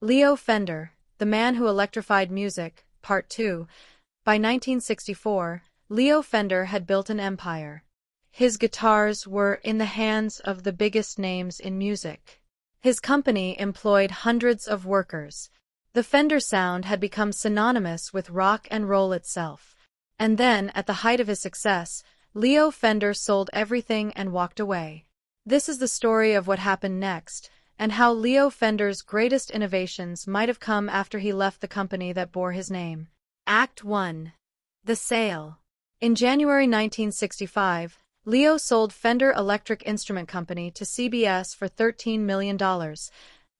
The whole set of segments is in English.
Leo Fender, The Man Who Electrified Music, Part 2. By 1964, Leo Fender had built an empire. His guitars were in the hands of the biggest names in music. His company employed hundreds of workers. The Fender sound had become synonymous with rock and roll itself. And then, at the height of his success, Leo Fender sold everything and walked away. This is the story of what happened next, and how Leo Fender's greatest innovations might have come after he left the company that bore his name. Act 1. The Sale. In January 1965, Leo sold Fender Electric Instrument Company to CBS for $13 million,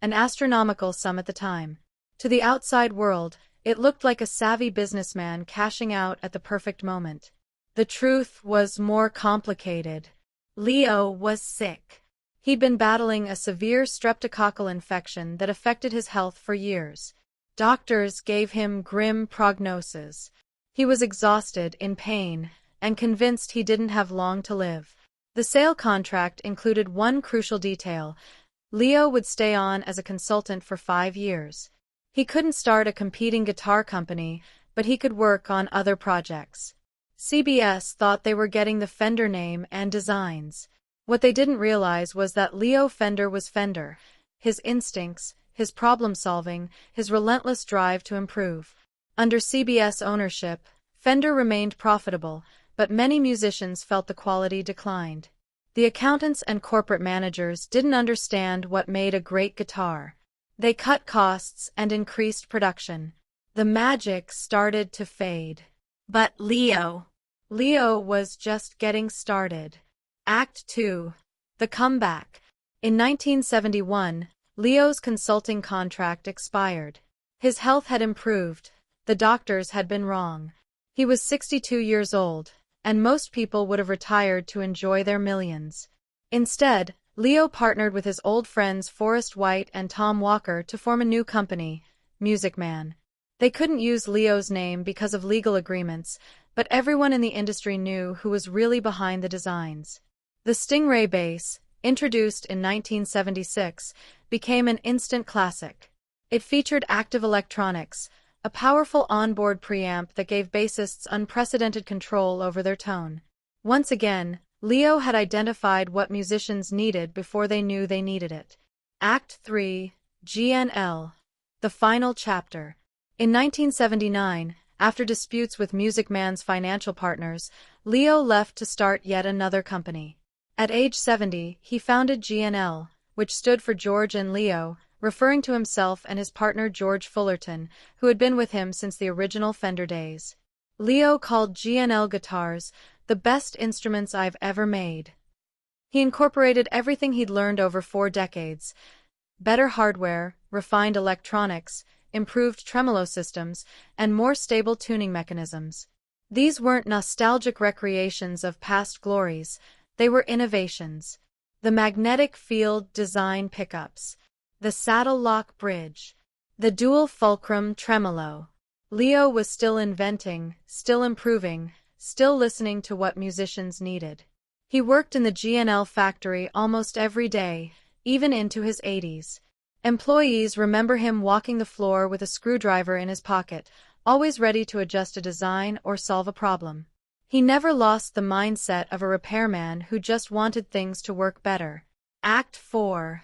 an astronomical sum at the time. To the outside world, it looked like a savvy businessman cashing out at the perfect moment. The truth was more complicated. Leo was sick. He'd been battling a severe streptococcal infection that affected his health for years. Doctors gave him grim prognoses. He was exhausted, in pain, and convinced he didn't have long to live. The sale contract included one crucial detail. Leo would stay on as a consultant for 5 years. He couldn't start a competing guitar company, but he could work on other projects. CBS thought they were getting the Fender name and designs. What they didn't realize was that Leo Fender was Fender. His instincts, his problem-solving, his relentless drive to improve. Under CBS ownership, Fender remained profitable, but many musicians felt the quality declined. The accountants and corporate managers didn't understand what made a great guitar. They cut costs and increased production. The magic started to fade. But Leo was just getting started. Act 2. The Comeback. In 1971, Leo's consulting contract expired. His health had improved. The doctors had been wrong. He was 62 years old, and most people would have retired to enjoy their millions. Instead, Leo partnered with his old friends Forrest White and Tom Walker to form a new company, Music Man. They couldn't use Leo's name because of legal agreements, but everyone in the industry knew who was really behind the designs. The Stingray bass, introduced in 1976, became an instant classic. It featured active electronics, a powerful onboard preamp that gave bassists unprecedented control over their tone. Once again, Leo had identified what musicians needed before they knew they needed it. Act 3. GNL. The Final Chapter. In 1979, after disputes with Music Man's financial partners, Leo left to start yet another company. At age 70, he founded GNL, which stood for George and Leo, referring to himself and his partner George Fullerton, who had been with him since the original Fender days. Leo called GNL guitars the best instruments I've ever made. He incorporated everything he'd learned over 4 decades: better hardware, refined electronics, improved tremolo systems, and more stable tuning mechanisms. These weren't nostalgic recreations of past glories, they were innovations. The magnetic field design pickups, the saddle lock bridge, the dual fulcrum tremolo. Leo was still inventing, still improving, still listening to what musicians needed. He worked in the GNL factory almost every day, even into his 80s. Employees remember him walking the floor with a screwdriver in his pocket, always ready to adjust a design or solve a problem. He never lost the mindset of a repairman who just wanted things to work better. Act 4.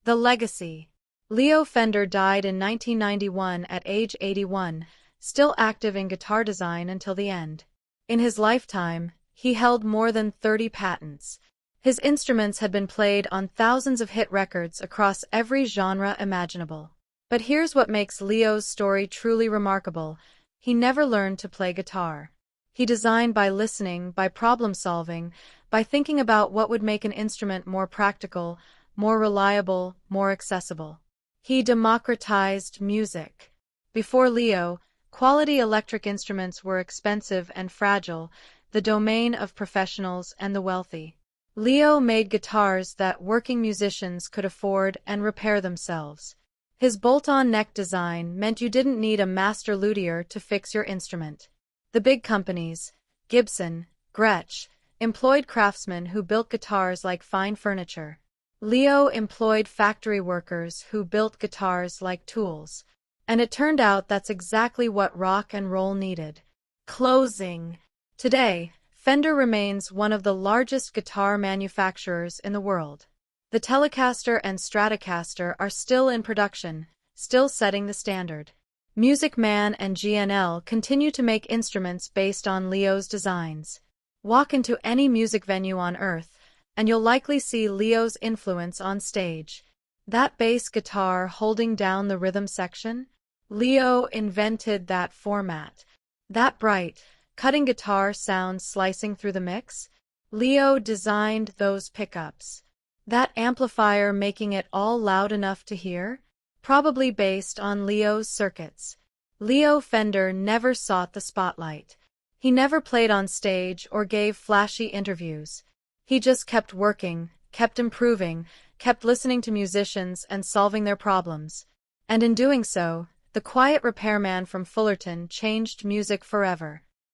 The Legacy. Leo Fender died in 1991 at age 81, still active in guitar design until the end. In his lifetime, he held more than 30 patents. His instruments had been played on thousands of hit records across every genre imaginable. But here's what makes Leo's story truly remarkable. He never learned to play guitar. He designed by listening, by problem-solving, by thinking about what would make an instrument more practical, more reliable, more accessible. He democratized music. Before Leo, quality electric instruments were expensive and fragile, the domain of professionals and the wealthy. Leo made guitars that working musicians could afford and repair themselves. His bolt-on neck design meant you didn't need a master luthier to fix your instrument. The big companies, Gibson, Gretsch, employed craftsmen who built guitars like fine furniture. Leo employed factory workers who built guitars like tools. And it turned out that's exactly what rock and roll needed. Closing. Today, Fender remains one of the largest guitar manufacturers in the world. The Telecaster and Stratocaster are still in production, still setting the standard. Music Man and GNL continue to make instruments based on Leo's designs. Walk into any music venue on Earth, and you'll likely see Leo's influence on stage. That bass guitar holding down the rhythm section? Leo invented that format. That bright, cutting guitar sound slicing through the mix? Leo designed those pickups. That amplifier making it all loud enough to hear? Probably based on Leo's circuits. Leo Fender never sought the spotlight. He never played on stage or gave flashy interviews. He just kept working, kept improving, kept listening to musicians and solving their problems. And in doing so, the quiet repairman from Fullerton changed music forever.